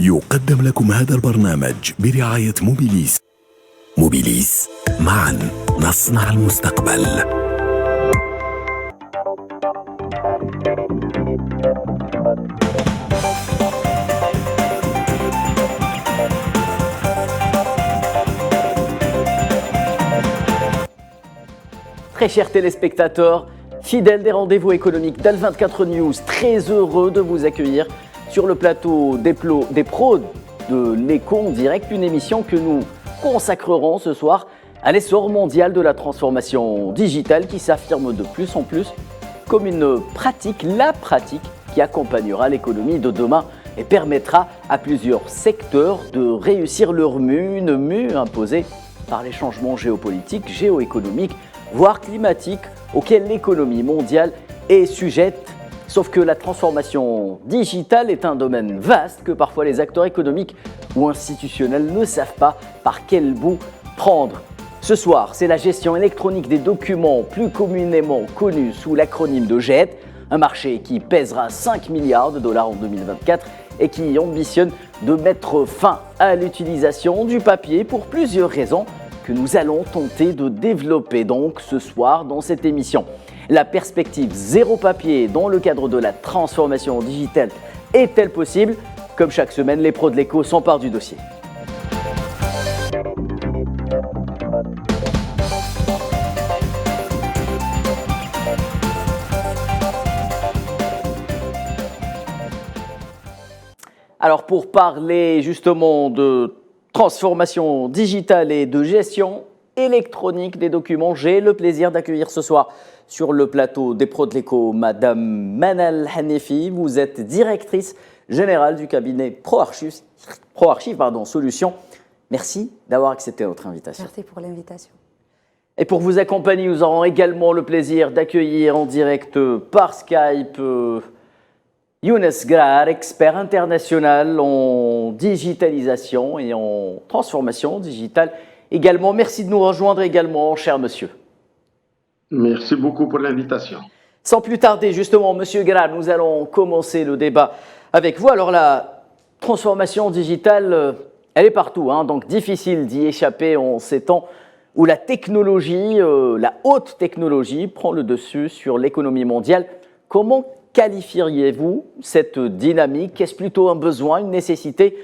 يقدم لكم هذا البرنامج برعاية موبيليس. موبيليس، معا نصنع المستقبل. Très chers téléspectateurs, fidèles des rendez-vous économiques d'Al24 News, très heureux de vous accueillir sur le plateau des pros de l'écho en direct, une émission que nous consacrerons ce soir à l'essor mondial de la transformation digitale qui s'affirme de plus en plus comme une pratique, la pratique qui accompagnera l'économie de demain et permettra à plusieurs secteurs de réussir leur mue, une mue imposée par les changements géopolitiques, géoéconomiques, voire climatiques auxquels l'économie mondiale est sujette. Sauf que la transformation digitale est un domaine vaste que parfois les acteurs économiques ou institutionnels ne savent pas par quel bout prendre. Ce soir, c'est la gestion électronique des documents, plus communément connue sous l'acronyme de GED, un marché qui pèsera 5 milliards de dollars en 2024 et qui ambitionne de mettre fin à l'utilisation du papier pour plusieurs raisons que nous allons tenter de développer donc ce soir dans cette émission. La perspective zéro papier dans le cadre de la transformation digitale est-elle possible? Comme chaque semaine, les pros de l'écho s'emparent du dossier. Alors pour parler justement de transformation digitale et de gestion électronique des documents, j'ai le plaisir d'accueillir ce soir sur le plateau des pros de l'écho Madame Manal Hanefi. Vous êtes directrice générale du cabinet ProArchive Solutions. Merci d'avoir accepté notre invitation. Merci pour l'invitation. Et pour vous accompagner, nous aurons également le plaisir d'accueillir en direct par Skype Younes Grar, expert international en digitalisation et en transformation digitale. Également, merci de nous rejoindre également, cher monsieur. Merci beaucoup pour l'invitation. Sans plus tarder, justement, monsieur Grar, nous allons commencer le débat avec vous. Alors, la transformation digitale, elle est partout, hein, donc difficile d'y échapper en ces temps où la technologie, la haute technologie prend le dessus sur l'économie mondiale. Comment qualifieriez-vous cette dynamique? Est-ce plutôt un besoin, une nécessité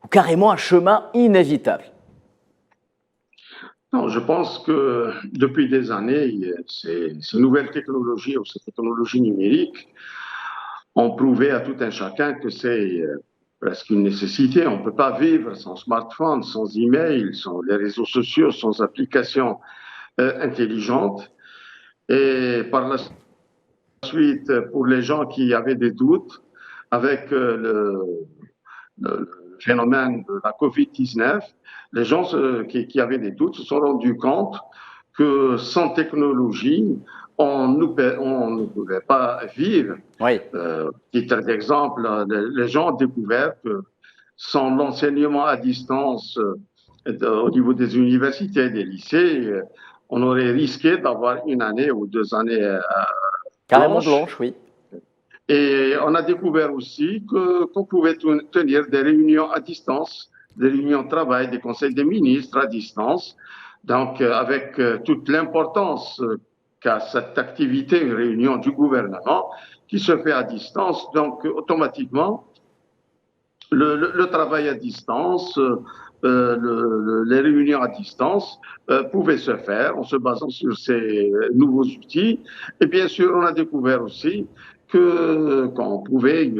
ou carrément un chemin inévitable? Non, je pense que depuis des années, ces nouvelles technologies ou ces technologies numériques ont prouvé à tout un chacun que c'est presque une nécessité. On ne peut pas vivre sans smartphone, sans email, sans les réseaux sociaux, sans applications intelligentes. Et par la suite, pour les gens qui avaient des doutes avec le phénomène de la COVID-19, les gens qui avaient des doutes se sont rendus compte que sans technologie, on ne pouvait pas vivre. Oui. Titre d'exemple, les gens ont découvert que sans l'enseignement à distance au niveau des universités et des lycées, on aurait risqué d'avoir une année ou 2 années carrément blanche, oui. Et on a découvert aussi qu'on pouvait tenir des réunions à distance, des réunions de travail, des conseils des ministres à distance. Donc, avec toute l'importance qu'a cette activité, une réunion du gouvernement qui se fait à distance, donc automatiquement, le travail à distance, les réunions à distance pouvaient se faire en se basant sur ces nouveaux outils. Et bien sûr, on a découvert aussi qu'on pouvait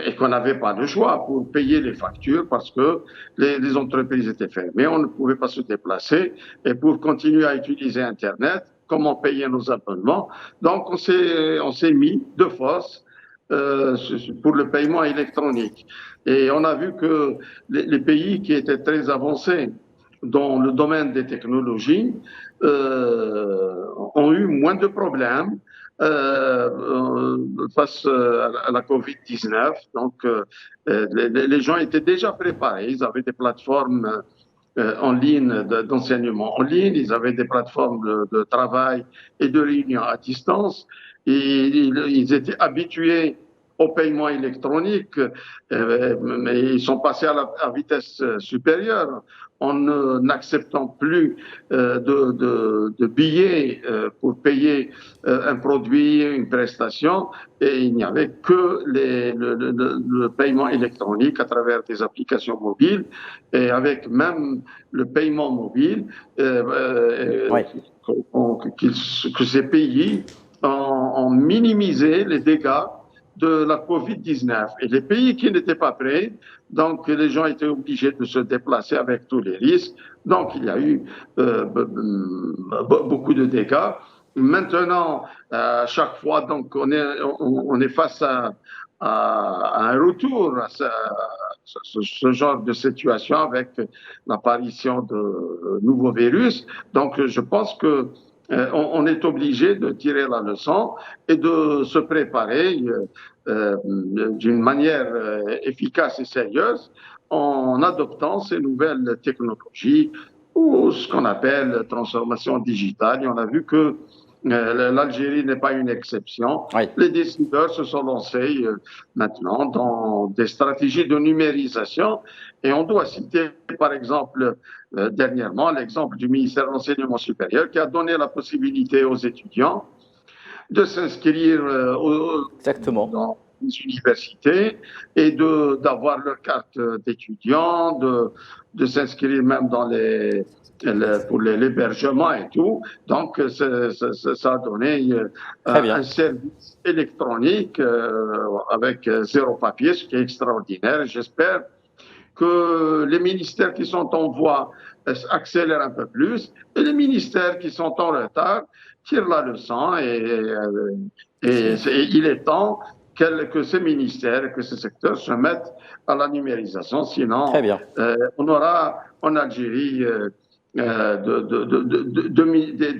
et qu'on n'avait pas de choix pour payer les factures parce que les entreprises étaient fermées, on ne pouvait pas se déplacer et pour continuer à utiliser Internet, comment payer nos abonnements? Donc on s'est mis de force pour le paiement électronique. Et on a vu que les pays qui étaient très avancés dans le domaine des technologies ont eu moins de problèmes face à la COVID-19. Donc, les gens étaient déjà préparés. Ils avaient des plateformes en ligne d'enseignement en ligne, ils avaient des plateformes de travail et de réunion à distance. Et ils étaient habitués au paiement électronique, mais ils sont passés à vitesse supérieure en n'acceptant plus de billets pour payer un produit, une prestation, et il n'y avait que le paiement électronique à travers des applications mobiles, et avec même le paiement mobile, Oui. que ces pays ont minimisé les dégâts de la Covid-19. Et les pays qui n'étaient pas prêts, donc les gens étaient obligés de se déplacer avec tous les risques. Donc il y a eu beaucoup de dégâts. Maintenant, à chaque fois, donc on est face à un retour à ce genre de situation avec l'apparition de nouveaux virus. Donc je pense que on est obligé de tirer la leçon et de se préparer d'une manière efficace et sérieuse en adoptant ces nouvelles technologies ou ce qu'on appelle transformation digitale. Et on a vu que l'Algérie n'est pas une exception. Oui. Les décideurs se sont lancés maintenant dans des stratégies de numérisation et on doit citer par exemple dernièrement l'exemple du ministère de l'Enseignement supérieur qui a donné la possibilité aux étudiants de s'inscrire Exactement. dans les universités et d'avoir leur carte d'étudiant, de s'inscrire même dans pour l'hébergement et tout. Donc, ça a donné un service électronique avec zéro papier, ce qui est extraordinaire. J'espère que les ministères qui sont en voie accélèrent un peu plus et les ministères qui sont en retard tirent la leçon et il est temps que ces ministères, que ces secteurs se mettent à la numérisation. Sinon, on aura en Algérie des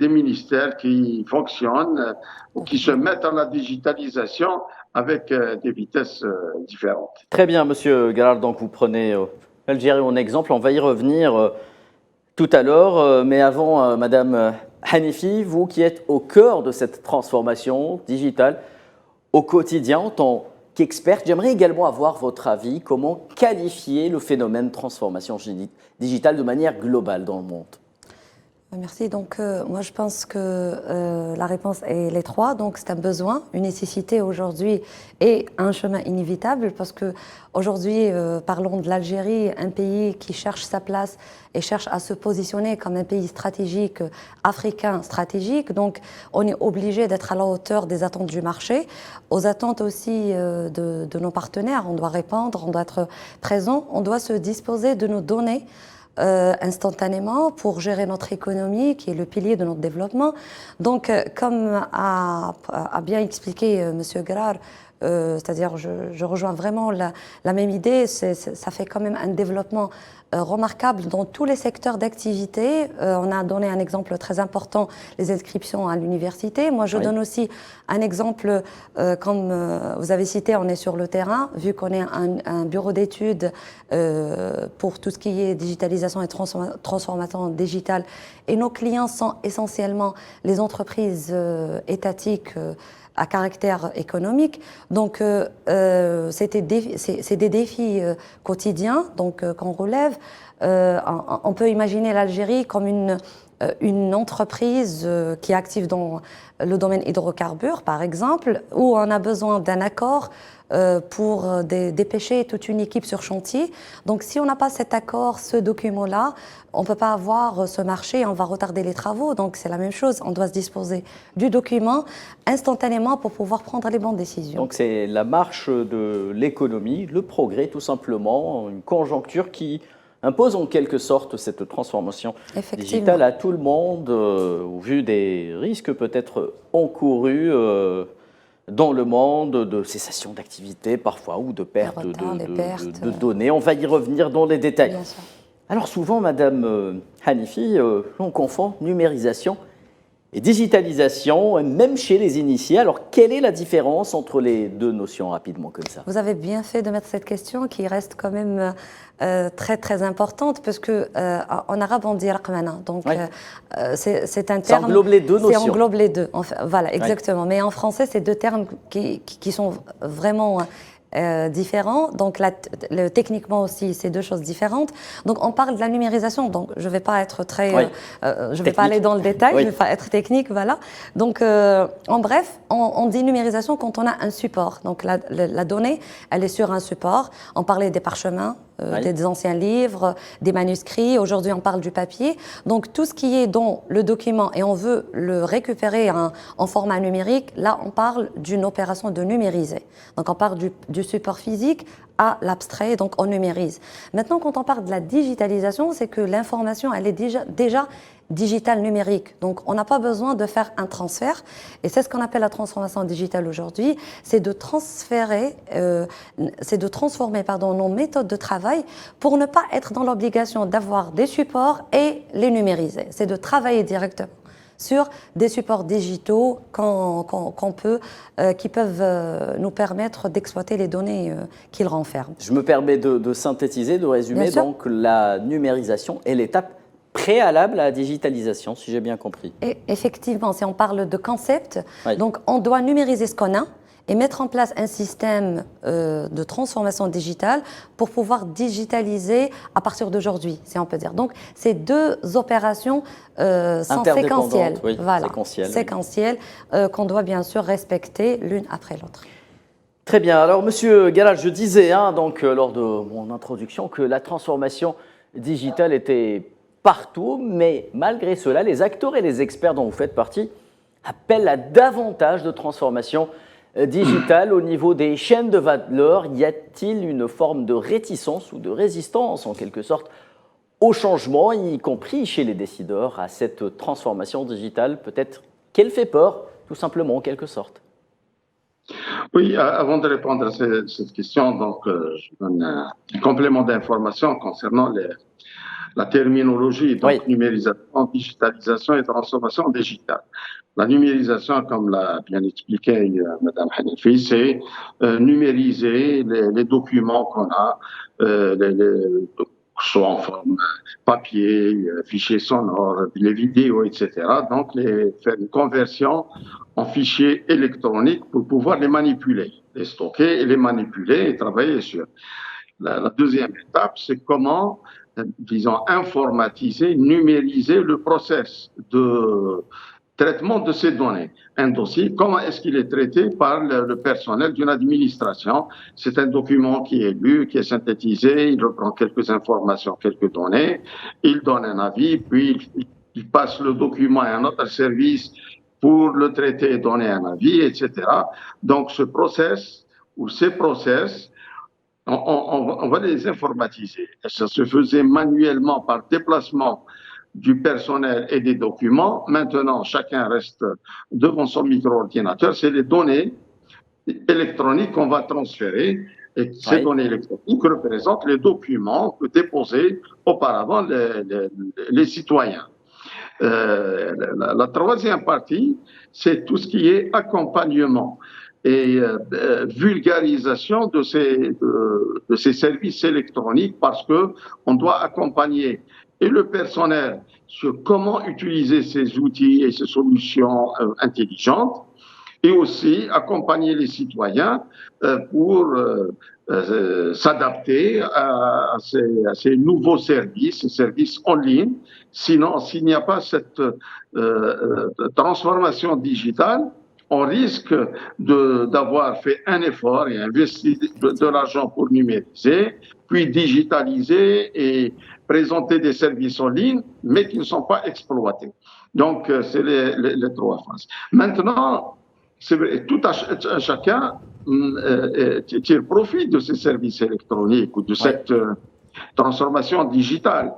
ministères qui fonctionnent ou qui se mettent à la digitalisation avec des vitesses différentes. Très bien, Monsieur Garral, donc vous prenez l'Algérie en exemple, on va y revenir tout à l'heure, mais avant, Madame Hanifi, vous qui êtes au cœur de cette transformation digitale au quotidien en tant qu'experte, j'aimerais également avoir votre avis, comment qualifier le phénomène de transformation digitale de manière globale dans le monde? Merci. Donc, moi, je pense que la réponse est les trois. Donc, c'est un besoin, une nécessité aujourd'hui et un chemin inévitable parce que aujourd'hui, parlons de l'Algérie, un pays qui cherche sa place et cherche à se positionner comme un pays stratégique, africain stratégique. Donc, on est obligé d'être à la hauteur des attentes du marché, aux attentes aussi de nos partenaires. On doit répondre, on doit être présent, on doit se disposer de nos données instantanément pour gérer notre économie, qui est le pilier de notre développement. Donc, comme a bien expliqué M. Garral, c'est-à-dire je rejoins vraiment la même idée, ça fait quand même un développement remarquable dans tous les secteurs d'activité. On a donné un exemple très important, les inscriptions à l'université. Moi, je donne aussi un exemple, comme vous avez cité, on est sur le terrain, vu qu'on est un bureau d'études pour tout ce qui est digitalisation et transformation digitale. Et nos clients sont essentiellement les entreprises étatiques à caractère économique. Donc, c'est des défis quotidiens qu'on relève. On peut imaginer l'Algérie comme une entreprise qui est active dans le domaine hydrocarbures, par exemple, où on a besoin d'un accord pour dépêcher toute une équipe sur chantier. Donc, si on n'a pas cet accord, ce document-là, on ne peut pas avoir ce marché, on va retarder les travaux. Donc, c'est la même chose, on doit se disposer du document instantanément pour pouvoir prendre les bonnes décisions. Donc, c'est la marche de l'économie, le progrès, tout simplement, une conjoncture qui impose en quelque sorte cette transformation digitale à tout le monde, au vu des risques peut-être encourus dans le monde, de cessation d'activité parfois ou de perte de données. On va y revenir dans les détails. Alors souvent, Madame Hanifi, on confond numérisation et digitalisation, même chez les initiés. Alors, quelle est la différence entre les deux notions rapidement comme ça? Vous avez bien fait de mettre cette question qui reste quand même très très importante parce que en arabe on dit raqmana, donc Oui. c'est un Ça terme. englobe les deux notions. Ça englobe les deux. Voilà, exactement. Mais en français, c'est deux termes qui sont vraiment différents. Donc techniquement aussi, c'est deux choses différentes. Donc on parle de la numérisation. Donc je ne vais pas être très, Oui. je vais pas aller dans le détail. Oui. Je ne vais pas être technique, voilà. Donc en bref, on dit numérisation quand on a un support. Donc la donnée, elle est sur un support. On parlait des parchemins. Oui. Des anciens livres, des manuscrits. Aujourd'hui, on parle du papier. Donc, tout ce qui est dans le document et on veut le récupérer en format numérique, là, on parle d'une opération de numériser. Donc, on parle du support physique à l'abstrait, donc on numérise. Maintenant, quand on parle de la digitalisation, c'est que l'information, elle est déjà digitale numérique. Donc, on n'a pas besoin de faire un transfert. Et c'est ce qu'on appelle la transformation digitale aujourd'hui. C'est de transformer nos méthodes de travail pour ne pas être dans l'obligation d'avoir des supports et les numériser. C'est de travailler directement sur des supports digitaux qui peuvent nous permettre d'exploiter les données qu'ils renferment. Je me permets de synthétiser, de résumer. Donc, la numérisation est l'étape préalable à la digitalisation, si j'ai bien compris. Et effectivement, si on parle de concept, oui. Donc on doit numériser ce qu'on a et mettre en place un système de transformation digitale pour pouvoir digitaliser à partir d'aujourd'hui, si on peut dire. Donc, c'est deux opérations sont séquentielles. Oui, voilà, séquentielles qu'on doit bien sûr respecter l'une après l'autre. Très bien. Alors, Monsieur Galal, je disais donc, lors de mon introduction que la transformation digitale était partout, mais malgré cela, les acteurs et les experts dont vous faites partie appellent à davantage de transformation digitale au niveau des chaînes de valeur. Y a-t-il une forme de réticence ou de résistance, en quelque sorte, au changement, y compris chez les décideurs, à cette transformation digitale? Peut-être qu'elle fait peur, tout simplement, en quelque sorte. Oui, avant de répondre à cette question, donc, je donne un complément d'information concernant la terminologie, donc oui. Numérisation, digitalisation et transformation digitale. La numérisation, comme l'a bien expliqué Mme Hanifi, c'est numériser les documents qu'on a, soit en forme papier, fichiers sonores, les vidéos, etc. Donc, faire une conversion en fichiers électroniques pour pouvoir les manipuler, les stocker et les manipuler et travailler sur. La deuxième étape, c'est comment, disons, informatiser, numériser le process de traitement de ces données. Un dossier, comment est-ce qu'il est traité par le personnel d'une administration? C'est un document qui est lu, qui est synthétisé, il reprend quelques informations, quelques données, il donne un avis, puis il passe le document à un autre service pour le traiter et donner un avis, etc. Donc, ce process ou ces process, on va les informatiser. Et ça se faisait manuellement par déplacement du personnel et des documents. Maintenant, chacun reste devant son micro-ordinateur. C'est les données électroniques qu'on va transférer. Et ces données électroniques représentent les documents que déposaient auparavant les citoyens. La troisième partie, c'est tout ce qui est accompagnement et vulgarisation de ces services électroniques parce que on doit accompagner et le personnel sur comment utiliser ces outils et ces solutions intelligentes et aussi accompagner les citoyens pour s'adapter à ces nouveaux services, ces services en ligne. Sinon, s'il n'y a pas cette transformation digitale, on risque d'avoir fait un effort et investi de l'argent pour numériser, puis digitaliser et présenter des services en ligne, mais qui ne sont pas exploités. Donc, c'est les trois phases. Maintenant, c'est vrai, chacun tire profit de ces services électroniques ou de cette transformation digitale.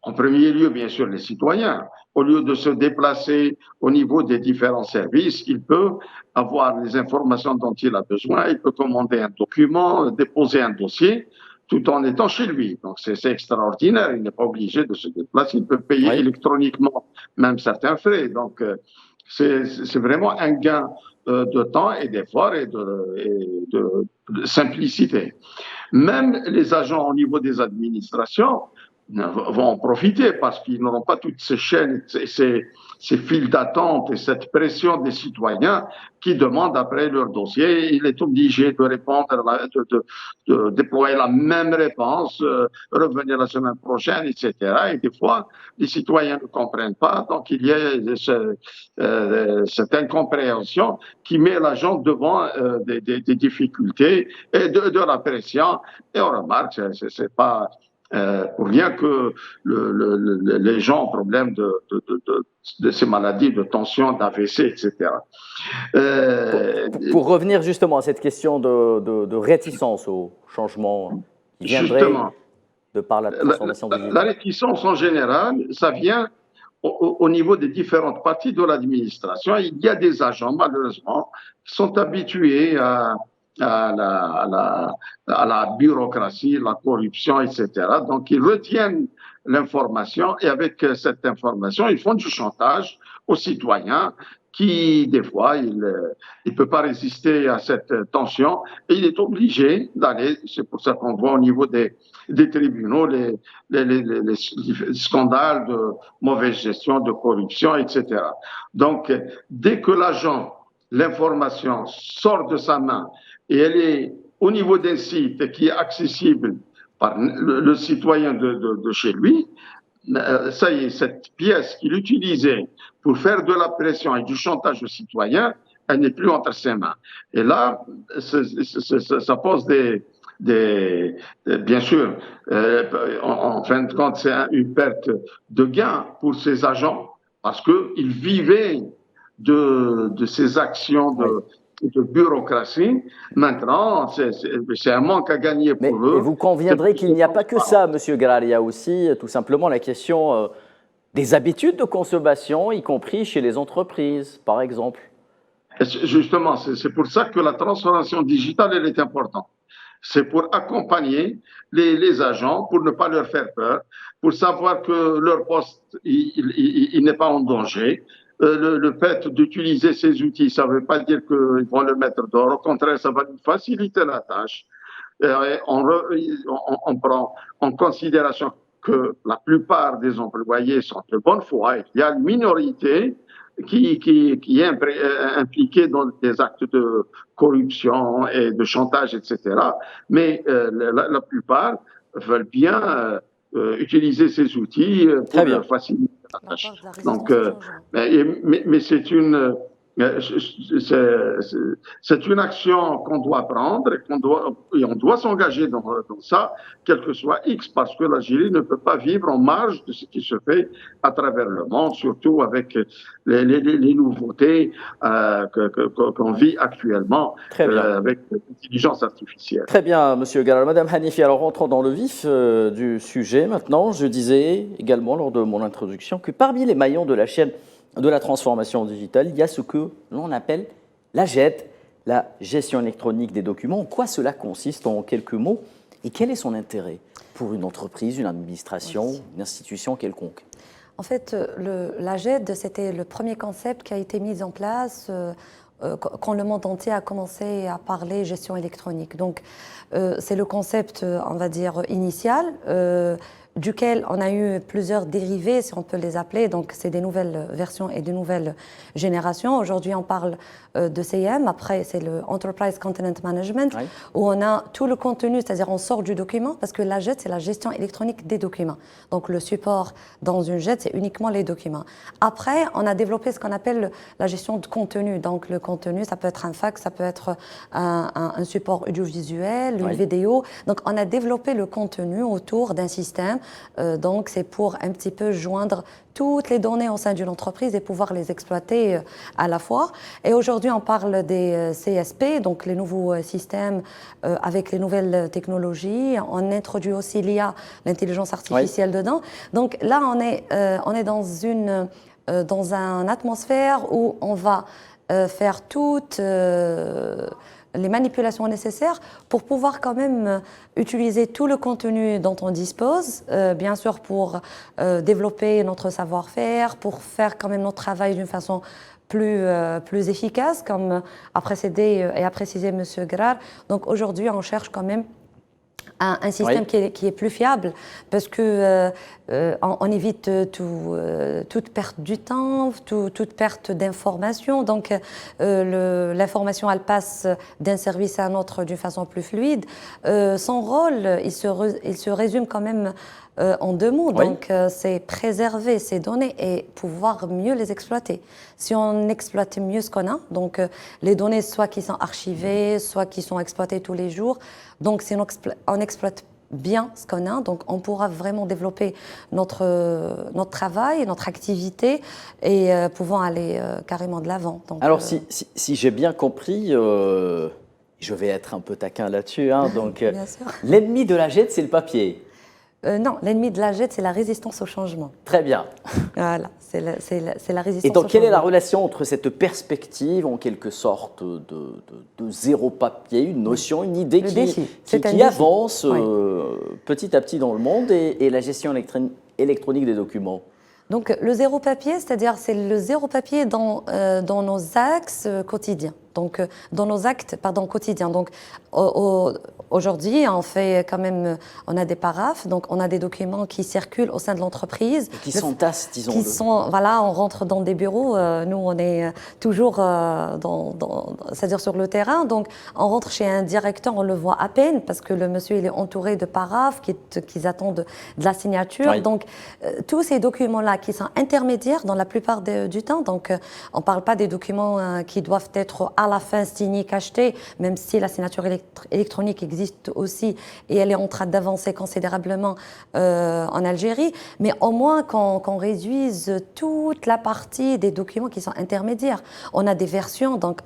En premier lieu, bien sûr, les citoyens. Au lieu de se déplacer au niveau des différents services, il peut avoir les informations dont il a besoin, il peut commander un document, déposer un dossier. tout en étant chez lui. Donc c'est extraordinaire, il n'est pas obligé de se déplacer, il peut payer électroniquement même certains frais. Donc c'est vraiment un gain de temps et d'effort et de simplicité. Même les agents au niveau des administrations vont en profiter parce qu'ils n'auront pas toutes ces chaînes, ces files d'attente et cette pression des citoyens qui demandent après leur dossier. Il est obligé de répondre, de déployer la même réponse, revenir la semaine prochaine, etc. Et des fois, les citoyens ne comprennent pas. Donc, il y a cette incompréhension qui met l'agent devant des difficultés et de la pression. Et on remarque, c'est pas pour rien que les gens ont problème de ces maladies, de tension, d'AVC, etc. Pour revenir justement à cette question de réticence au changement qui viendrait de par la transformation digitale. La réticence en général, ça vient au niveau des différentes parties de l'administration. Il y a des agents, malheureusement, qui sont habitués à la bureaucratie, la corruption, etc. Donc, ils retiennent l'information et avec cette information, ils font du chantage aux citoyens qui, des fois, il ne peut pas résister à cette tension et il est obligé d'aller, c'est pour ça qu'on voit au niveau des tribunaux les scandales de mauvaise gestion, de corruption, etc. Donc, dès que l'agent, l'information sort de sa main et elle est au niveau d'un site qui est accessible par le citoyen de chez lui, ça y est, cette pièce qu'il utilisait pour faire de la pression et du chantage aux citoyens, elle n'est plus entre ses mains. Et là, ça pose bien sûr, en fin de compte, c'est une perte de gain pour ces agents parce qu'ils vivaient de ces actions de bureaucratie. Maintenant, c'est un manque à gagner pour eux. Mais vous conviendrez qu'il n'y a pas que ça, Monsieur Grall. Il y a aussi tout simplement la question des habitudes de consommation, y compris chez les entreprises, par exemple. Justement, c'est pour ça que la transformation digitale, elle est importante. C'est pour accompagner les agents, pour ne pas leur faire peur, pour savoir que leur poste, il n'est pas en danger. Le fait d'utiliser ces outils, ça ne veut pas dire qu'ils vont le mettre dehors. Au contraire, ça va nous faciliter la tâche. On prend en considération que la plupart des employés sont de bonne foi et qu'il y a une minorité qui est impliquée dans des actes de corruption et de chantage, etc. Mais la plupart veulent bien utiliser ces outils pour leur faciliter la tâche. Donc, mais c'est une action qu'on doit prendre et on doit s'engager dans ça, quel que soit X, parce que l'Algérie ne peut pas vivre en marge de ce qui se fait à travers le monde, surtout avec les nouveautés qu'on vit actuellement avec l'intelligence artificielle. Très bien, Monsieur Grall. Madame Hanifi, alors rentrons dans le vif du sujet maintenant. Je disais également lors de mon introduction que parmi les maillons de la chaîne de la transformation digitale, il y a ce que l'on appelle la GED, la gestion électronique des documents. En quoi cela consiste en quelques mots et quel est son intérêt pour une entreprise, une administration, une institution quelconque? En fait, la GED, c'était le premier concept qui a été mis en place quand le monde entier a commencé à parler gestion électronique. Donc, c'est le concept, on va dire, initial, duquel on a eu plusieurs dérivés, si on peut les appeler. Donc, c'est des nouvelles versions et de nouvelles générations. Aujourd'hui, on parle de CIM. Après, c'est le Enterprise Content Management, où on a tout le contenu, c'est-à-dire on sort du document, parce que la GED, c'est la gestion électronique des documents. Donc, le support dans une GED, c'est uniquement les documents. Après, on a développé ce qu'on appelle la gestion de contenu. Donc, le contenu, ça peut être un fax, ça peut être un support audiovisuel, une vidéo. Donc, on a développé le contenu autour d'un système. Donc, c'est pour un petit peu joindre toutes les données au sein d'une entreprise et pouvoir les exploiter à la fois. Et aujourd'hui, on parle des CSP, donc les nouveaux systèmes avec les nouvelles technologies. On introduit aussi l'IA, l'intelligence artificielle dedans. Donc là, on est dans une atmosphère où on va faire toute les manipulations nécessaires pour pouvoir quand même utiliser tout le contenu dont on dispose, bien sûr pour développer notre savoir-faire, pour faire quand même notre travail d'une façon plus efficace, comme a précédé et a précisé M. Grar. Donc aujourd'hui, on cherche quand même un système qui est plus fiable parce que on évite toute perte du temps, toute perte d'information. Donc l'information, elle passe d'un service à un autre d'une façon plus fluide. Son rôle, il se résume quand même en deux mots. Donc c'est préserver ces données et pouvoir mieux les exploiter. Si on exploite mieux ce qu'on a, donc les données soit qui sont archivées, soit qui sont exploitées tous les jours, donc si on exploite bien ce qu'on a, donc on pourra vraiment développer notre travail, notre activité et pouvant aller carrément de l'avant. Alors si j'ai bien compris, je vais être un peu taquin là-dessus, hein, donc l'ennemi de la JED, c'est le papier. Non, l'ennemi de la JED, c'est la résistance au changement. Très bien. Voilà, c'est la résistance au changement. Et donc, quelle est la relation entre cette perspective, en quelque sorte, de zéro papier, une notion, une idée qui avance petit à petit dans le monde et la gestion électronique des documents? Donc, le zéro papier, c'est-à-dire c'est le zéro papier dans nos axes quotidiens. Donc, dans nos actes, quotidiens. Donc, aujourd'hui, on a des paraphes, donc on a des documents qui circulent au sein de l'entreprise. Qui s'entassent, disons. Voilà, on rentre dans des bureaux. Nous, on est toujours, c'est-à-dire sur le terrain. Donc, on rentre chez un directeur, on le voit à peine parce que le monsieur, il est entouré de paraphes qui attendent de la signature. Oui. Donc, tous ces documents-là qui sont intermédiaires dans la plupart du temps. Donc, on ne parle pas des documents qui doivent être à la fin signés, cachetés, même si la signature électronique existe aussi et elle est en train d'avancer considérablement en Algérie, mais au moins qu'on réduise toute la partie des documents qui sont intermédiaires. On a des versions, donc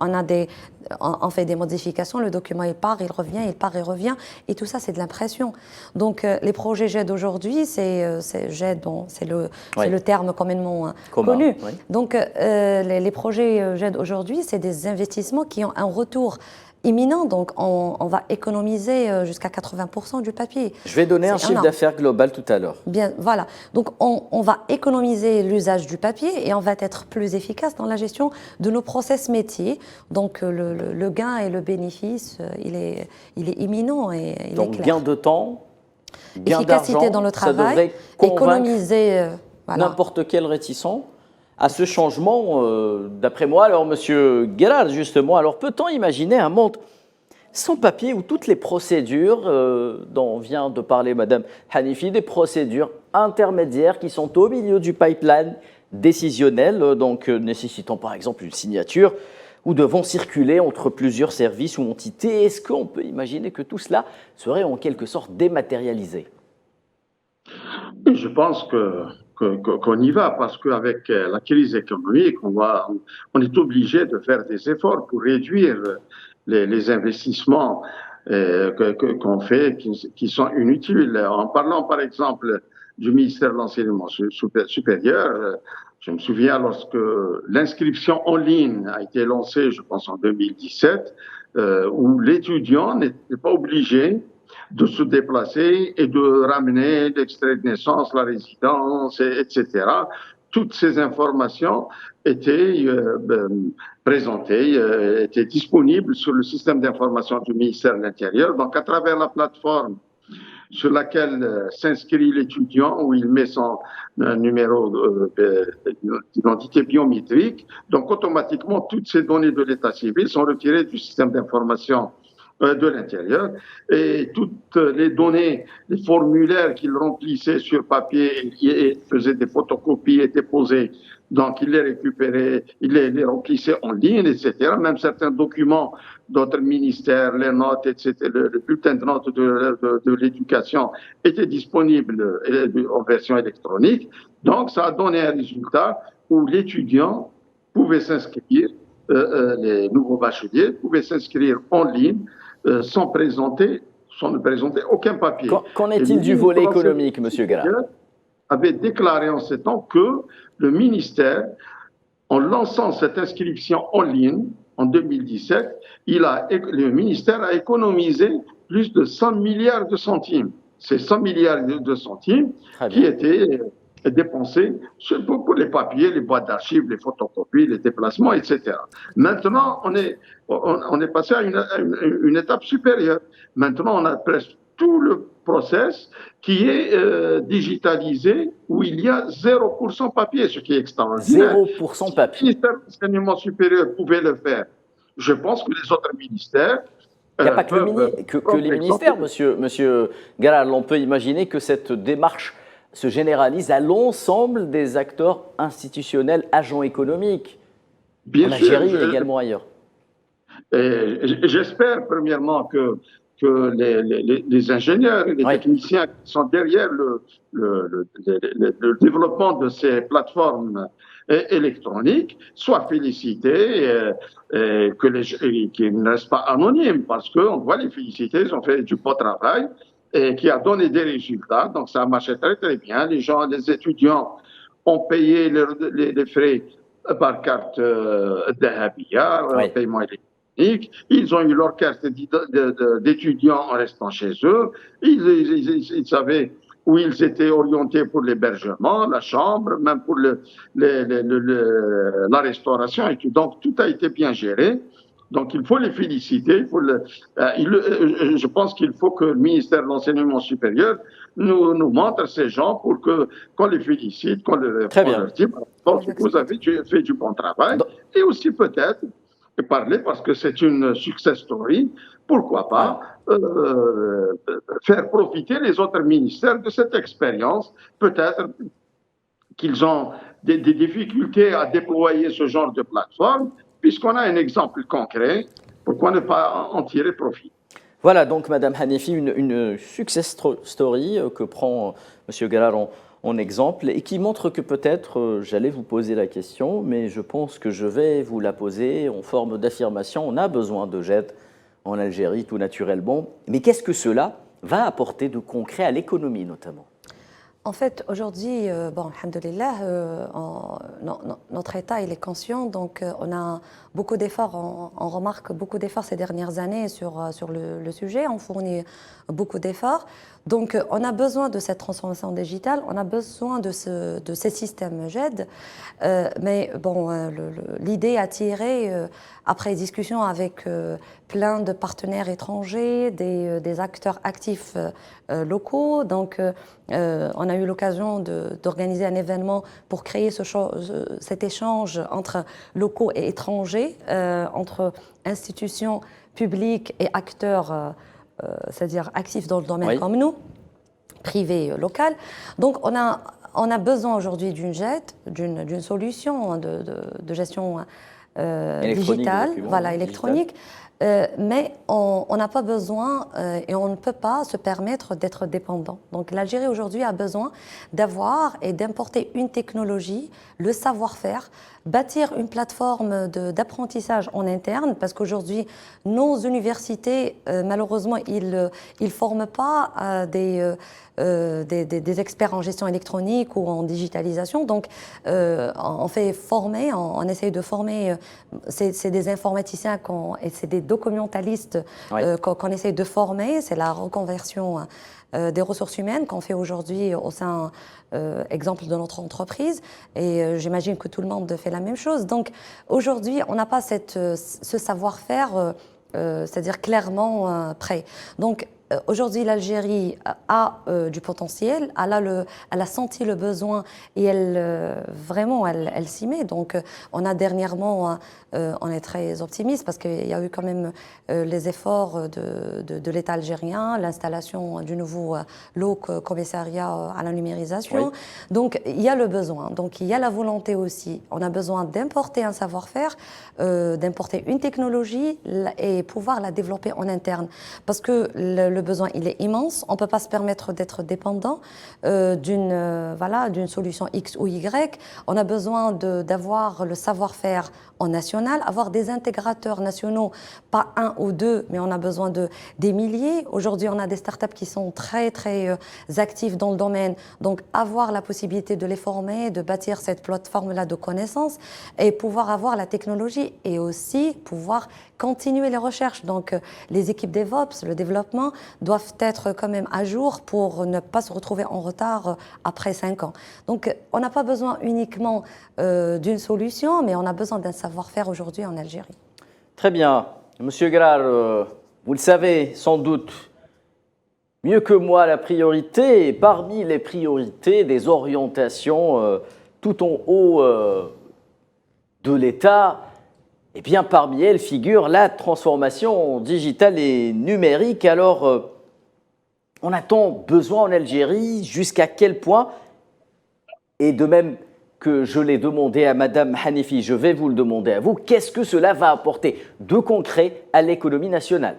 on fait des modifications, le document il part, il revient, il part, il revient, et tout ça c'est de l'impression. Donc les projets GED aujourd'hui, c'est le terme communément connu. Oui. Donc les projets GED aujourd'hui, c'est des investissements qui ont un retour imminent, donc on va économiser jusqu'à 80% du papier. Je vais donner un chiffre d'affaires global tout à l'heure. Bien, voilà. Donc on va économiser l'usage du papier et on va être plus efficace dans la gestion de nos process métiers. Donc le gain et le bénéfice, il est imminent et il donc, est clair. Gain de temps, gain efficacité dans le travail, économiser n'importe quel réticent à ce changement, d'après moi. Alors, Monsieur Gérard, justement, alors peut-on imaginer un monde sans papier où toutes les procédures dont vient de parler Madame Hanifi, des procédures intermédiaires qui sont au milieu du pipeline décisionnel, donc nécessitant par exemple une signature, ou devant circuler entre plusieurs services ou entités? Est-ce qu'on peut imaginer que tout cela serait en quelque sorte dématérialisé? Je pense qu'on y va parce qu'avec la crise économique, on est obligé de faire des efforts pour réduire les investissements qu'on fait qui sont inutiles. En parlant par exemple du ministère de l'Enseignement supérieur, je me souviens lorsque l'inscription en ligne a été lancée, je pense en 2017, où l'étudiant n'était pas obligé de se déplacer et de ramener l'extrait de naissance, la résidence, etc. Toutes ces informations étaient présentées, étaient disponibles sur le système d'information du ministère de l'Intérieur. Donc, à travers la plateforme sur laquelle s'inscrit l'étudiant, où il met son numéro d'identité biométrique, donc automatiquement, toutes ces données de l'état civil sont retirées du système d'information de l'intérieur, et toutes les données, les formulaires qu'il remplissait sur papier et faisait des photocopies étaient posées, donc il les récupérait, il les remplissait en ligne, etc. Même certains documents d'autres ministères, les notes, etc., le bulletin de notes de l'éducation étaient disponibles en version électronique. Donc ça a donné un résultat où l'étudiant pouvait s'inscrire, les nouveaux bacheliers pouvaient s'inscrire en ligne sans ne présenter aucun papier. Qu'en est-il du volet économique, M. Gérard? Avait déclaré en ces temps que le ministère, en lançant cette inscription en ligne, en 2017, le ministère a économisé plus de 100 milliards de centimes. C'est 100 milliards de centimes qui étaient dépensés pour les papiers, les boîtes d'archives, les photocopies, les déplacements, etc. Maintenant, on est passé à une étape supérieure. Maintenant, on a presque tout le process qui est digitalisé, où il y a 0% papier, ce qui est extraordinaire. 0% papier. Si le ministère de l'enseignement supérieur pouvait le faire, je pense que les autres ministères... Il n'y a pas que les ministères, monsieur Galal. On peut imaginer que cette démarche se généralise à l'ensemble des acteurs institutionnels, agents économiques, en Algérie et également ailleurs. J'espère, premièrement, que les ingénieurs et les techniciens qui sont derrière le développement de ces plateformes électroniques soient félicités et qu'ils ne restent pas anonymes, parce qu'on doit les féliciter, ils ont fait du beau travail et qui a donné des résultats. Donc ça a marché très très bien. Les étudiants ont payé les frais par carte Dahabia, paiement électronique. Ils ont eu leur carte d'étudiants en restant chez eux. Ils savaient où ils étaient orientés pour l'hébergement, la chambre, même pour la restauration et tout. Donc tout a été bien géré. Donc il faut les féliciter. Je pense qu'il faut que le ministère de l'Enseignement supérieur nous montre ces gens pour qu'on les félicite, qu'on leur dise vous avez fait du bon travail. Et aussi peut-être parler, parce que c'est une success story, pourquoi pas faire profiter les autres ministères de cette expérience. Peut-être qu'ils ont des difficultés à déployer ce genre de plateforme. Puisqu'on a un exemple concret, pourquoi ne pas en tirer profit? Voilà donc, Madame Hanefi, une success story que prend Monsieur Galal en exemple et qui montre que peut-être, j'allais vous poser la question, mais je pense que je vais vous la poser en forme d'affirmation. On a besoin de JED en Algérie, tout naturellement. Mais qu'est-ce que cela va apporter de concret à l'économie, notamment? En fait, aujourd'hui, alhamdoulilah, notre État il est conscient, donc on a beaucoup d'efforts, on remarque beaucoup d'efforts ces dernières années sur le sujet, on fournit beaucoup d'efforts. Donc on a besoin de cette transformation digitale, on a besoin de ces systèmes JED, mais bon, l'idée a tiré, après discussion avec plein de partenaires étrangers, des acteurs actifs locaux, donc on a eu l'occasion d'organiser un événement pour créer cet échange entre locaux et étrangers, entre institutions publiques et acteurs, c'est-à-dire actifs dans le domaine comme nous, privés, local. Donc on a besoin aujourd'hui d'une JED, d'une solution de gestion digitale, électronique. Mais on n'a pas besoin et on ne peut pas se permettre d'être dépendant. Donc l'Algérie aujourd'hui a besoin d'avoir et d'importer une technologie, le savoir-faire, bâtir une plateforme d'apprentissage en interne, parce qu'aujourd'hui nos universités malheureusement ils forment pas des experts en gestion électronique ou en digitalisation. Donc on fait former, on essaye de former, c'est des informaticiens et c'est des documentalistes qu'on essaye de former. C'est la reconversion des ressources humaines qu'on fait aujourd'hui au sein, exemple, de notre entreprise. Et j'imagine que tout le monde fait la même chose. Donc aujourd'hui, on n'a pas ce savoir-faire, c'est-à-dire clairement prêt. Donc aujourd'hui, l'Algérie a du potentiel, elle a senti le besoin et elle s'y met. Donc, on a dernièrement, on est très optimiste parce qu'il y a eu quand même les efforts de l'État algérien, l'installation du nouveau Haut Commissariat à la numérisation. Donc, il y a le besoin. Donc, il y a la volonté aussi. On a besoin d'importer un savoir-faire, d'importer une technologie et pouvoir la développer en interne. Parce que le besoin, il est immense. On ne peut pas se permettre d'être dépendant d'une solution X ou Y. On a besoin d'avoir le savoir-faire en national, avoir des intégrateurs nationaux, pas un ou deux, mais on a besoin de des milliers. Aujourd'hui, on a des startups qui sont très, très actifs dans le domaine. Donc, avoir la possibilité de les former, de bâtir cette plateforme-là de connaissances et pouvoir avoir la technologie et aussi pouvoir continuer les recherches. Donc, les équipes DevOps, le développement, doivent être quand même à jour pour ne pas se retrouver en retard après 5 ans. Donc, on n'a pas besoin uniquement d'une solution, mais on a besoin d'un savoir-faire aujourd'hui en Algérie. Très bien. Monsieur Grar, vous le savez sans doute mieux que moi, la priorité, parmi les priorités des orientations tout en haut de l'État, eh bien, parmi elles figure la transformation digitale et numérique. Alors, on a-t-on besoin en Algérie? Jusqu'à quel point? Et de même que je l'ai demandé à Madame Hanifi, je vais vous le demander à vous. Qu'est-ce que cela va apporter de concret à l'économie nationale?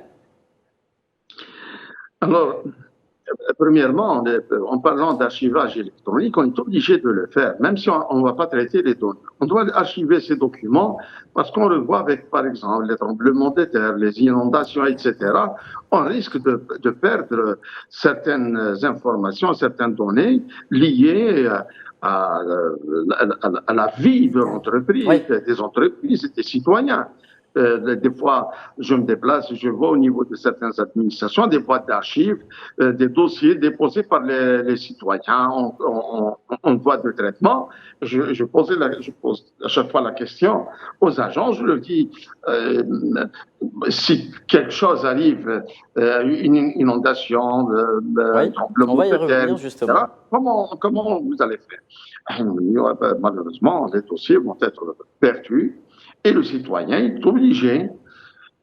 Alors, premièrement, en parlant d'archivage électronique, on est obligé de le faire, même si on ne va pas traiter les données. On doit archiver ces documents parce qu'on le voit avec, par exemple, les tremblements de terre, les inondations, etc. On risque de perdre certaines informations, certaines données liées à la vie de l'entreprise, Oui. des entreprises et des citoyens. Des fois, je me déplace, je vois au niveau de certaines administrations des boîtes d'archives, des dossiers déposés par les citoyens en voie de traitement. Je pose à chaque fois la question aux agents, je leur dis, si quelque chose arrive, une inondation, Oui, tremblement on va y de revenir terre, justement. etc., comment vous allez faire? Malheureusement, les dossiers vont être perdus. Et le citoyen est obligé,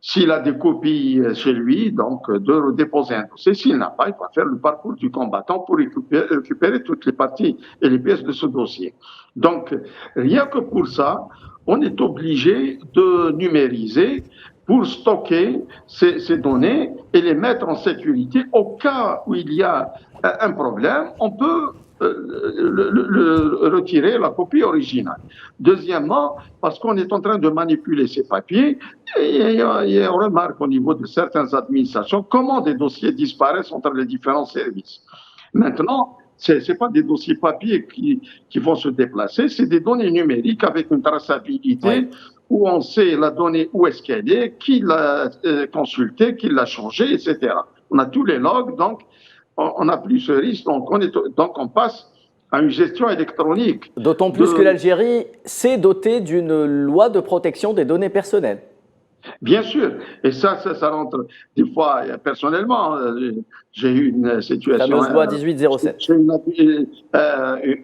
s'il a des copies chez lui, donc de déposer un dossier. S'il n'a pas, il va faire le parcours du combattant pour récupérer toutes les parties et les pièces de ce dossier. Donc, rien que pour ça, on est obligé de numériser pour stocker ces données et les mettre en sécurité. Au cas où il y a un problème, on peut retirer la copie originale. Deuxièmement, parce qu'on est en train de manipuler ces papiers, et on remarque au niveau de certaines administrations comment des dossiers disparaissent entre les différents services. Maintenant, ce n'est pas des dossiers papier qui vont se déplacer, c'est des données numériques avec une traçabilité. Oui. Où on sait la donnée où est-ce qu'elle est, qui l'a consultée, qui l'a changée, etc. On a tous les logs, donc on n'a plus ce risque, donc on passe à une gestion électronique. D'autant plus que l'Algérie s'est dotée d'une loi de protection des données personnelles. Bien sûr, et ça rentre des fois, personnellement, j'ai eu une situation... La fameuse loi 1807. Chez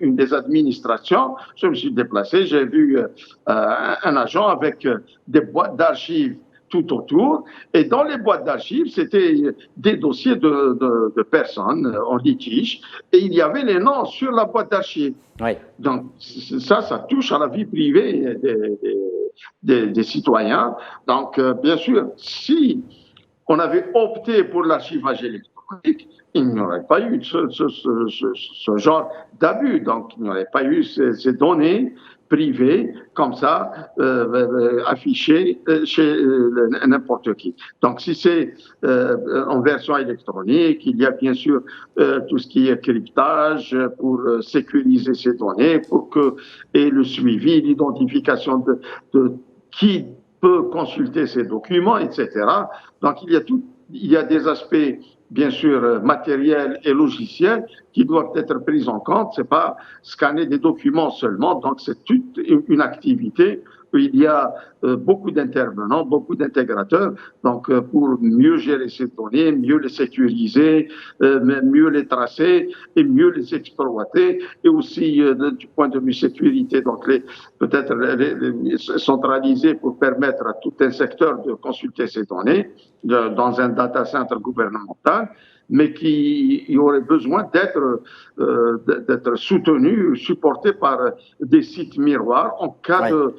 une des administrations, je me suis déplacé, j'ai vu un agent avec des boîtes d'archives tout autour, et dans les boîtes d'archives, c'était des dossiers de personnes en litige, et il y avait les noms sur la boîte d'archives. Oui. Donc ça touche à la vie privée des citoyens. Donc, bien sûr, si on avait opté pour l'archivage électronique, il n'y aurait pas eu ce genre d'abus. Donc, il n'y aurait pas eu ces données privées comme ça affichées chez n'importe qui. Donc, si c'est en version électronique, il y a bien sûr tout ce qui est cryptage pour sécuriser ces données, pour que et le suivi, l'identification de qui peut consulter ces documents, etc. Donc, il y a des aspects, bien sûr, matériels et logiciels qui doivent être pris en compte. C'est pas scanner des documents seulement. Donc, c'est toute une activité où il y a beaucoup d'intervenants, beaucoup d'intégrateurs, donc pour mieux gérer ces données, mieux les sécuriser, mieux les tracer et mieux les exploiter, et aussi du point de vue sécurité, donc peut-être les centraliser pour permettre à tout un secteur de consulter ces données dans un data center gouvernemental, mais qui aurait besoin d'être soutenu, supporté par des sites miroirs. En cas de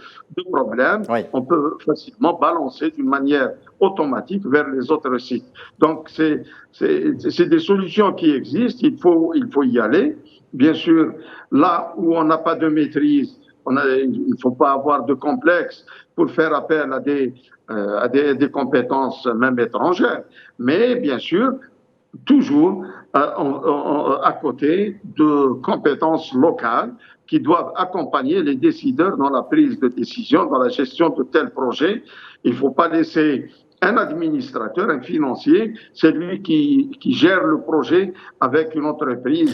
problème, on peut facilement balancer d'une manière automatique vers les autres sites. Donc, c'est des solutions qui existent, il faut y aller. Bien sûr, là où on n'a pas de maîtrise, il ne faut pas avoir de complexe pour faire appel à des compétences même étrangères. Mais bien sûr, toujours à côté de compétences locales qui doivent accompagner les décideurs dans la prise de décision, dans la gestion de tels projets. Il ne faut pas laisser un administrateur, un financier, c'est lui qui gère le projet avec une entreprise,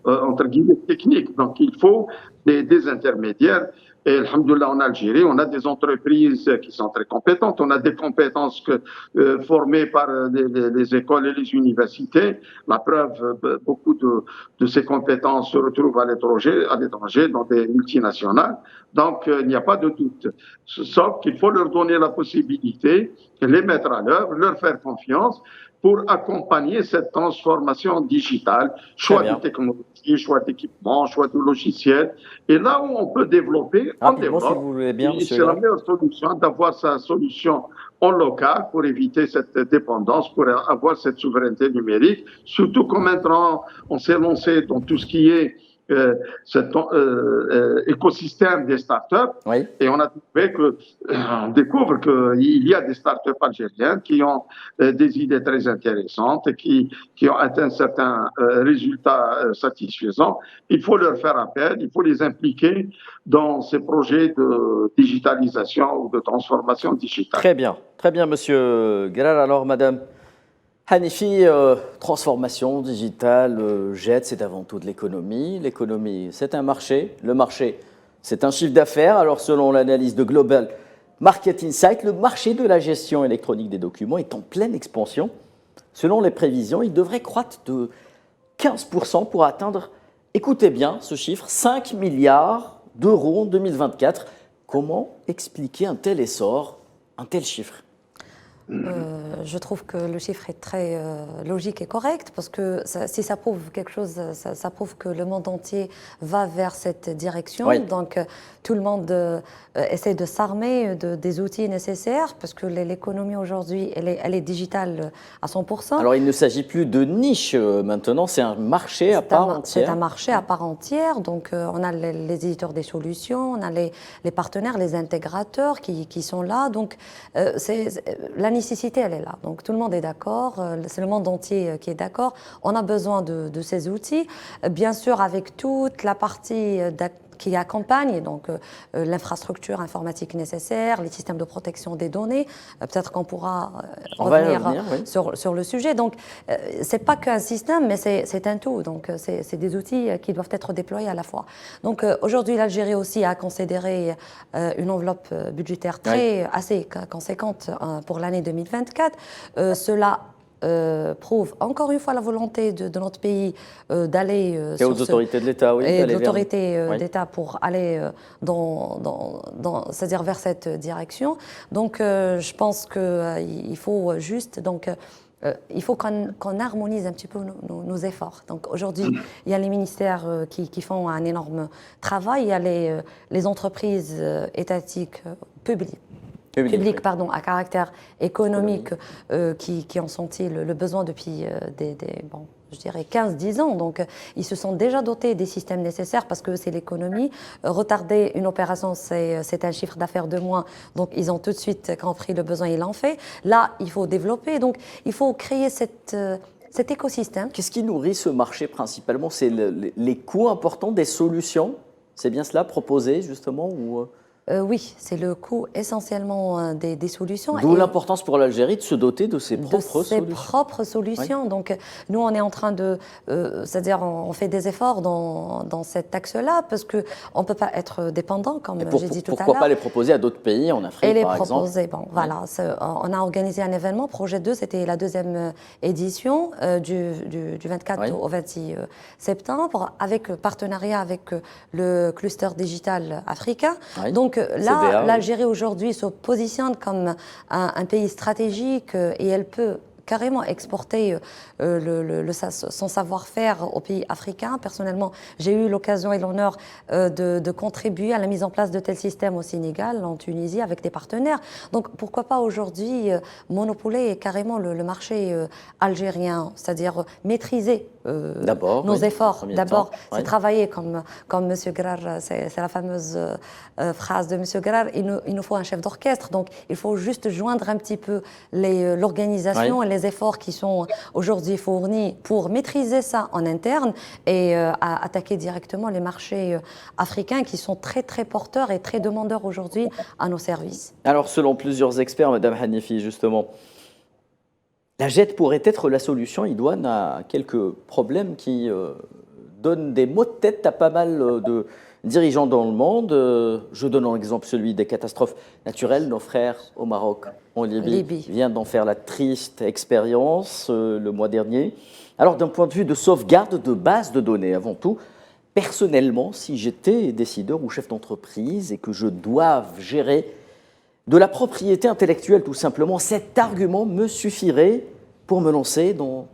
entre guillemets, technique. Donc, il faut des intermédiaires. Et, alhamdoulilah, en Algérie, on a des entreprises qui sont très compétentes. On a des compétences formées par les écoles et les universités. La preuve, beaucoup de ces compétences se retrouvent à l'étranger, dans des multinationales. Donc, il n'y a pas de doute. Sauf qu'il faut leur donner la possibilité, les mettre à l'œuvre, leur faire confiance pour accompagner cette transformation digitale, choix de technologie, choix d'équipement, choix de logiciels. Et là où on peut développer, on développe. Si vous voulez bien, c'est la meilleure solution d'avoir sa solution en local pour éviter cette dépendance, pour avoir cette souveraineté numérique. Surtout que maintenant, on s'est lancé dans tout ce qui est cet écosystème des startups, et on a trouvé on découvre qu'il y a des startups algériennes qui ont des idées très intéressantes et qui ont atteint certains résultats satisfaisants. Il faut leur faire appel, il faut les impliquer dans ces projets de digitalisation ou de transformation digitale. Très bien, monsieur Guelal. Alors, madame Hanifi, transformation digitale, JET, c'est avant tout de l'économie. L'économie, c'est un marché. Le marché, c'est un chiffre d'affaires. Alors, selon l'analyse de Global Market Insight, le marché de la gestion électronique des documents est en pleine expansion. Selon les prévisions, il devrait croître de 15% pour atteindre, écoutez bien ce chiffre, 5 milliards d'euros en 2024. Comment expliquer un tel essor, un tel chiffre ? Je trouve que le chiffre est très logique et correct parce que si ça prouve quelque chose, ça prouve que le monde entier va vers cette direction. Donc tout le monde essaie de s'armer des outils nécessaires parce que l'économie aujourd'hui, elle est digitale à 100%. Alors il ne s'agit plus de niche maintenant, c'est un marché à part entière. C'est un marché à part entière. Donc on a les éditeurs des solutions, on a les partenaires, les intégrateurs qui sont là. Donc la nécessité, elle est là. Donc tout le monde est d'accord, c'est le monde entier qui est d'accord. On a besoin de ces outils, bien sûr avec toute la partie qui accompagne donc l'infrastructure informatique nécessaire, les systèmes de protection des données. Peut-être qu'on pourra revenir sur le sujet. Donc c'est pas qu'un système, mais c'est un tout. Donc c'est des outils qui doivent être déployés à la fois. Donc aujourd'hui, l'Algérie aussi a considéré une enveloppe budgétaire assez conséquente pour l'année 2024. Cela prouve encore une fois la volonté de notre pays d'aller et aux autorités de l'État, et aux autorités d'État pour aller c'est-à-dire vers cette direction. Donc je pense qu'il faut juste il faut qu'on harmonise un petit peu nos efforts. Donc aujourd'hui, il y a les ministères qui font un énorme travail, il y a les entreprises étatiques publiques à caractère économique qui ont senti le besoin depuis je dirais 15-10 ans. Donc, ils se sont déjà dotés des systèmes nécessaires parce que c'est l'économie. Retarder une opération, c'est un chiffre d'affaires de moins. Donc, ils ont tout de suite compris le besoin, ils l'ont fait. Là, il faut développer. Donc, il faut créer cet écosystème. Qu'est-ce qui nourrit ce marché principalement? C'est les coûts importants des solutions? C'est bien cela proposé, justement ou oui, c'est le coût essentiellement des solutions. D'où l'importance pour l'Algérie de se doter de ses propres solutions. Oui. Donc, nous, on est en train c'est-à-dire, on fait des efforts dans cet axe-là parce qu'on ne peut pas être dépendant, comme j'ai dit tout à l'heure. Pourquoi pas les proposer à d'autres pays en Afrique, par exemple? Voilà. On a organisé un événement, Projet 2, c'était la deuxième édition du 24 au 26 septembre, avec partenariat avec le cluster digital africain. Donc, là, l'Algérie aujourd'hui se positionne comme un pays stratégique et elle peut carrément exporter son savoir-faire aux pays africains. Personnellement, j'ai eu l'occasion et l'honneur de contribuer à la mise en place de tels systèmes au Sénégal, en Tunisie, avec des partenaires. Donc, pourquoi pas aujourd'hui monopoler carrément le marché algérien, c'est-à-dire maîtriser D'abord, nos oui, efforts. premier D'abord, temps, c'est oui. travailler comme M. Grar, c'est la fameuse phrase de M. Grar, il nous faut un chef d'orchestre. Donc, il faut juste joindre un petit peu l'organisation Oui. et les efforts qui sont aujourd'hui fournis pour maîtriser ça en interne et attaquer directement les marchés africains qui sont très, très porteurs et très demandeurs aujourd'hui à nos services. Alors, selon plusieurs experts, Madame Hanifi, justement, la JET pourrait être la solution idoine à quelques problèmes qui donnent des maux de tête à pas mal de dirigeants dans le monde. Je donne en exemple celui des catastrophes naturelles. Nos frères au Maroc, en Libye, viennent d'en faire la triste expérience le mois dernier. Alors, d'un point de vue de sauvegarde de bases de données, avant tout, personnellement, si j'étais décideur ou chef d'entreprise et que je dois gérer de la propriété intellectuelle, tout simplement, cet argument me suffirait pour me lancer dans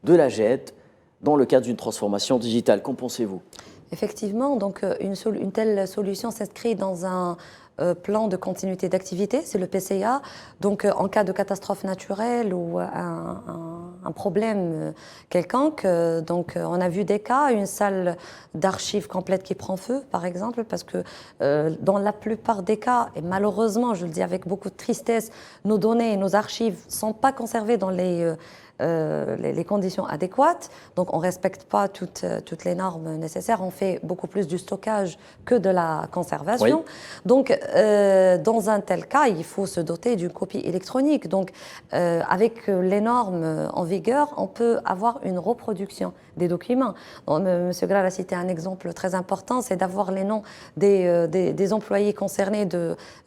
de la JET dans le cadre d'une transformation digitale. Qu'en pensez-vous ? Effectivement, donc une telle solution s'inscrit dans un plan de continuité d'activité, c'est le PCA. Donc en cas de catastrophe naturelle ou un problème quelconque, donc on a vu des cas, une salle d'archives complète qui prend feu, par exemple, parce que dans la plupart des cas, et malheureusement, je le dis avec beaucoup de tristesse, nos données et nos archives ne sont pas conservées dans les conditions adéquates, donc on ne respecte pas toutes les normes nécessaires, on fait beaucoup plus du stockage que de la conservation. Oui. Donc, dans un tel cas, il faut se doter d'une copie électronique. Donc, avec les normes en vigueur, on peut avoir une reproduction des documents. M. Grar a cité un exemple très important, c'est d'avoir les noms des employés concernés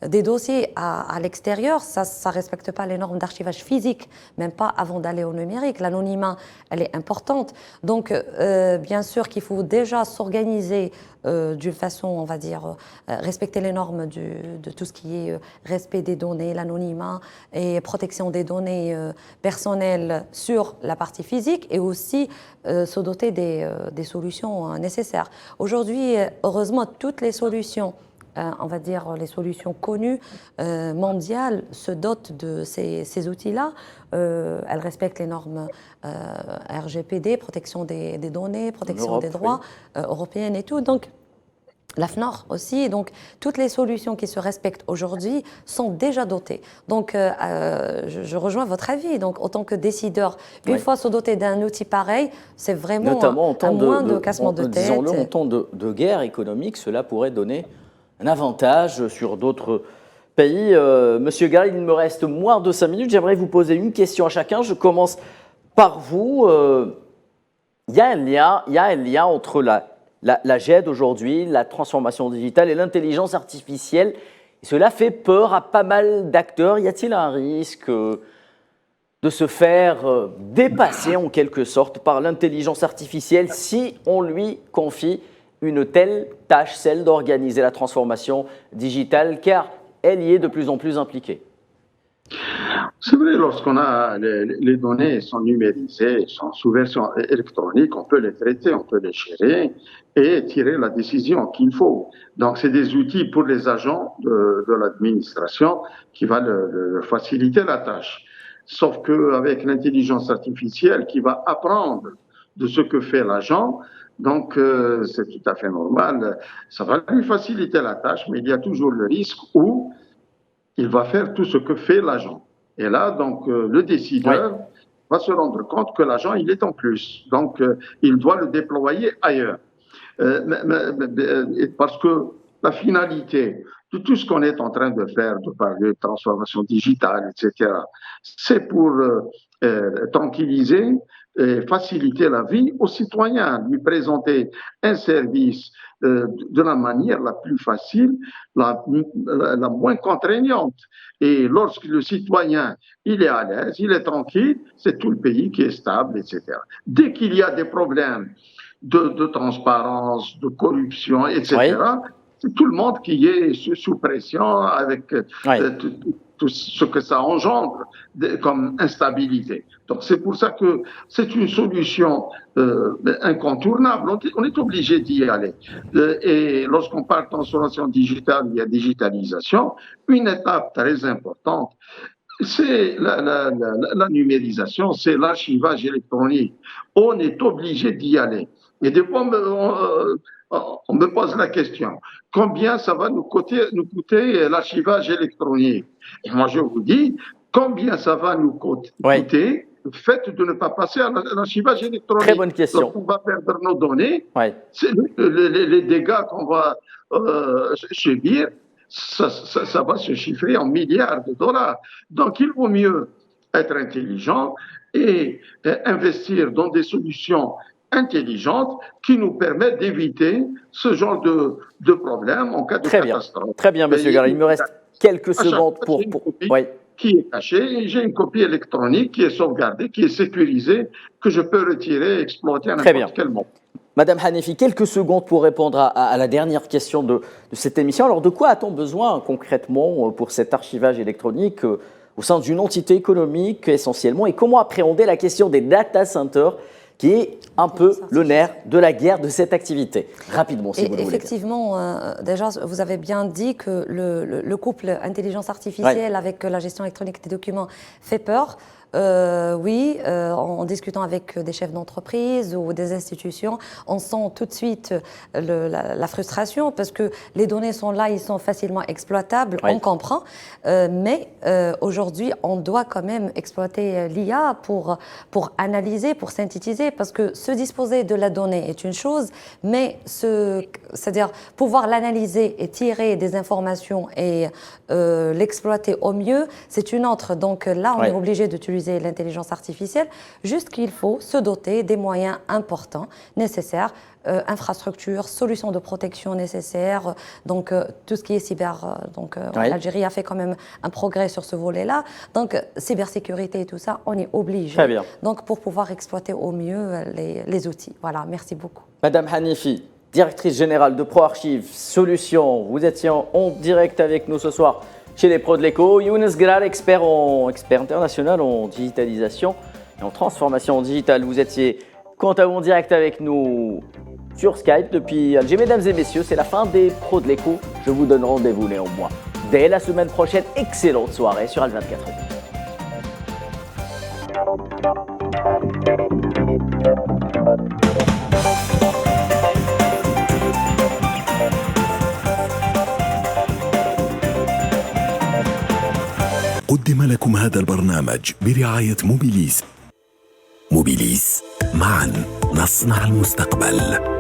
des dossiers à l'extérieur. Ça ne respecte pas les normes d'archivage physique, même pas avant d'aller au numérique. L'anonymat, elle est importante. Donc, bien sûr qu'il faut déjà s'organiser d'une façon, on va dire, respecter les normes de tout ce qui est respect des données, l'anonymat et protection des données personnelles sur la partie physique et aussi se doter des solutions nécessaires. Aujourd'hui, heureusement, toutes les solutions on va dire les solutions connues mondiales se dotent de ces outils-là. Elles respectent les normes RGPD, protection des données, protection Europe, des droits européennes et tout. Donc, l'AFNOR aussi, donc toutes les solutions qui se respectent aujourd'hui sont déjà dotées. Donc je rejoins votre avis, donc en tant que décideur, une fois se doté d'un outil pareil, c'est vraiment notamment un moins de cassement de tête. Disons-le, en temps de guerre économique, cela pourrait donner un avantage sur d'autres pays. Monsieur Gall, il me reste moins de 5 minutes, j'aimerais vous poser une question à chacun. Je commence par vous. Il y a un lien entre la JED aujourd'hui, la transformation digitale et l'intelligence artificielle. Et cela fait peur à pas mal d'acteurs. Y a-t-il un risque de se faire dépasser en quelque sorte par l'intelligence artificielle si on lui confie une telle tâche, celle d'organiser la transformation digitale, car elle y est de plus en plus impliquée? C'est vrai, lorsqu'on a les données sont numérisées, sont sous version électronique, on peut les traiter, on peut les gérer et tirer la décision qu'il faut. Donc, c'est des outils pour les agents de l'administration qui va leur faciliter la tâche. Sauf qu'avec l'intelligence artificielle qui va apprendre de ce que fait l'agent, donc c'est tout à fait normal, ça va lui faciliter la tâche, mais il y a toujours le risque où il va faire tout ce que fait l'agent. Et là, donc, le décideur va se rendre compte que l'agent, il est en plus. Donc, il doit le déployer ailleurs. Parce que la finalité de tout ce qu'on est en train de faire, de parler de transformation digitale, etc., c'est pour tranquilliser et faciliter la vie aux citoyens, lui présenter un service de la manière la plus facile, la moins contraignante. Et lorsque le citoyen, il est à l'aise, il est tranquille, c'est tout le pays qui est stable, etc. Dès qu'il y a des problèmes de transparence, de corruption, etc., c'est tout le monde qui est sous pression avec tout ce que ça engendre comme instabilité. Donc c'est pour ça que c'est une solution incontournable. On est obligé d'y aller. Et lorsqu'on parle de transformation digitale, il y a digitalisation. Une étape très importante, c'est la numérisation, c'est l'archivage électronique. On est obligé d'y aller. Et des fois, on me pose la question, combien ça va nous coûter l'archivage électronique? Et moi, je vous dis, combien ça va nous coûter Oui, le fait de ne pas passer à l'archivage très électronique? bonne question. Lorsqu'on va perdre nos données, Oui, c'est les dégâts qu'on va subir, ça va se chiffrer en milliards de dollars. Donc, il vaut mieux être intelligent et investir dans des solutions intelligentes qui nous permettent d'éviter ce genre de problème en cas de très bien. catastrophe. Très bien, monsieur Mais Gara. Il me reste quelques à chaque secondes fois, pour... j'ai une copie Oui, qui est cachée et j'ai une copie électronique qui est sauvegardée, qui est sécurisée, que je peux retirer et exploiter à très bien. n'importe quel moment. Madame Hanefi, quelques secondes pour répondre à la dernière question de cette émission. Alors, de quoi a-t-on besoin concrètement pour cet archivage électronique au sein d'une entité économique essentiellement? Et comment appréhender la question des data centers, qui est un peu le nerf de la guerre de cette activité? Rapidement, si vous le voulez. Effectivement, déjà, vous avez bien dit que le couple intelligence artificielle avec la gestion électronique des documents fait peur. Oui, en discutant avec des chefs d'entreprise ou des institutions, on sent tout de suite la frustration parce que les données sont là, ils sont facilement exploitables, Oui. on comprend. Mais aujourd'hui, on doit quand même exploiter l'IA pour analyser, pour synthétiser, parce que se disposer de la donnée est une chose, mais c'est-à-dire pouvoir l'analyser et tirer des informations et l'exploiter au mieux, c'est une autre. Donc là, on Oui. est obligé d'utiliser l'intelligence artificielle, juste qu'il faut se doter des moyens importants, nécessaires, infrastructures, solutions de protection nécessaires, donc tout ce qui est cyber. Oui. L'Algérie a fait quand même un progrès sur ce volet-là. Donc cybersécurité et tout ça, on est obligé. Très bien. Donc pour pouvoir exploiter au mieux les outils. Voilà, merci beaucoup. Madame Hanefi, directrice générale de ProArchive Solutions, vous étiez en direct avec nous ce soir chez les pros de l'éco. Younes Gral, expert international en digitalisation et en transformation digitale. Vous étiez quant à vous en direct avec nous sur Skype depuis Alger. Mesdames et messieurs, c'est la fin des pros de l'éco. Je vous donne rendez-vous néanmoins dès la semaine prochaine. Excellente soirée sur Al24. قدم لكم هذا البرنامج برعاية موبيليس. موبيليس، معا نصنع المستقبل.